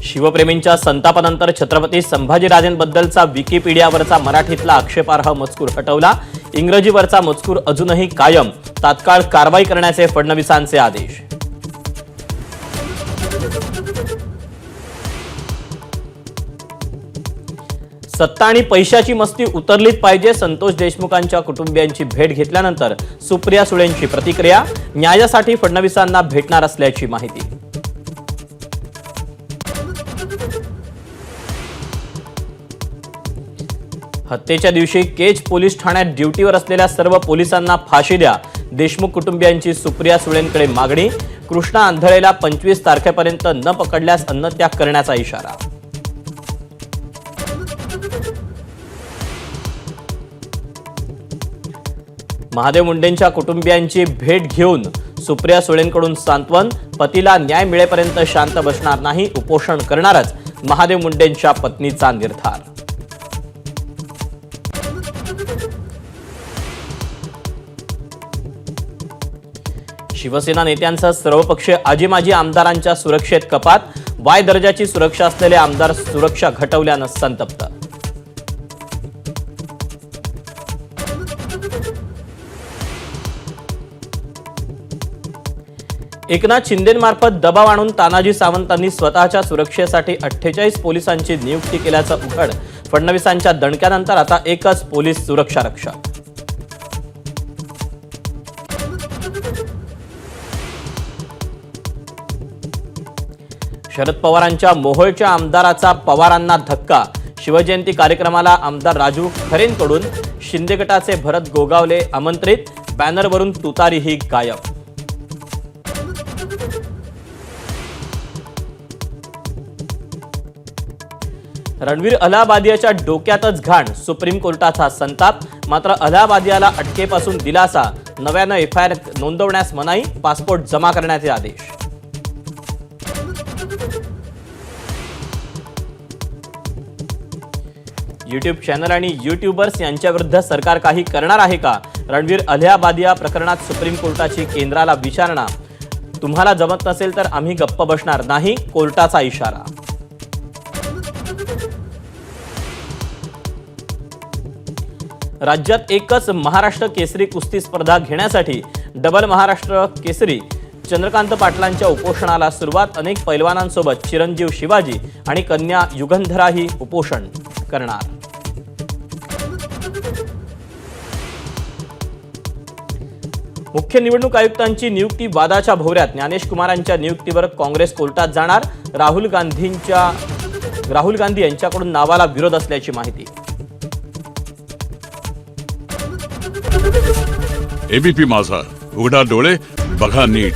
शिवप्रेमींच्या संतापानंतर छत्रपती संभाजीराजेंबद्दलचा विकिपीडियावरचा मराठीतला आक्षेपार्ह मजकूर हटवला। इंग्रजीवरचा मजकूर अजूनही कायम। तात्काळ कारवाई करण्याचे फडणवीसांचे आदेश। सत्ता आणि पैशाची मस्ती उतरलीच पाहिजे। संतोष देशमुखांच्या कुटुंबियांची भेट घेतल्यानंतर सुप्रिया सुळेंची प्रतिक्रिया। न्यायासाठी फडणवीसांना भेटणार असल्याची माहिती। हत्येच्या दिवशी केज पोलीस ठाण्यात ड्युटीवर असलेल्या सर्व पोलिसांना फाशी द्या। देशमुख कुटुंबियांची सुप्रिया सुळेंकडे मागणी। कृष्णा आंधळेला 25 तारखेपर्यंत न पकडल्यास अन्नत्याग करण्याचा इशारा। महादेव मुंडेंच्या कुटुंबियांची भेट घेऊन सुप्रिया सुळेंकडून सांत्वन। पतीला न्याय मिळेपर्यंत शांत बसणार नाही, उपोषण करणारच। महादेव मुंडेंच्या पत्नीचा निर्धार। शिवसेना नेत्यांसह सर्वपक्षीय आजी-माजी आमदारांच्या सुरक्षेत कपात। वाय दर्जाची सुरक्षा असलेले आमदार सुरक्षा घटवल्यानं संतप्त। एकनाथ शिंदेंमार्फत दबाव आणून तानाजी सावंतांनी स्वतःच्या सुरक्षेसाठी 48 पोलिसांची नियुक्ती केल्याचं उघड। फडणवीसांच्या दणक्यानंतर आता एकच पोलीस सुरक्षा रक्षक। शरद पवारांच्या मोहोळच्या आमदाराचा पवारांना धक्का। शिवजयंती कार्यक्रमाला आमदार राजू खरेंकडून शिंदे गटाचे भरत गोगावले आमंत्रित। बॅनरवरून तुतारीही गायब। रणवीर अलाहाबादियाच्या डोक्यातच घाण। सुप्रीम कोर्टाचा संताप। मात्र अलाहाबादियाला अटकेपासून दिलासा। नव्यानं एफआयआर नोंदवण्यास मनाई। पासपोर्ट जमा करण्याचे आदेश। यूट्यूब चॅनल आणि यूट्यूबर्स यांच्याविरुद्ध सरकार काही करणार आहे का? रणवीर अलाहाबादिया प्रकरणात सुप्रीम कोर्टाची केंद्राला विचारणा। तुम्हाला जमत नसेल तर आम्ही गप्प बसणार नाही, कोर्टाचा इशारा। राज्यात एकच महाराष्ट्र केसरी कुस्ती स्पर्धा घेण्यासाठी डबल महाराष्ट्र केसरी चंद्रकांत पाटलांच्या उपोषणाला सुरुवात। अनेक पैलवानांसोबत चिरंजीव शिवाजी आणि कन्या युगंधराही उपोषण करणार। मुख्य निवडणूक आयुक्तांची नियुक्ती वादाच्या भोवऱ्यात। ज्ञानेश कुमारांच्या नियुक्तीवर काँग्रेस कोर्टात जाणार। राहुल गांधी यांच्याकडून नावाला विरोध असल्याची माहिती। एबीपी माझा, उघडा डोळे बघा नीट।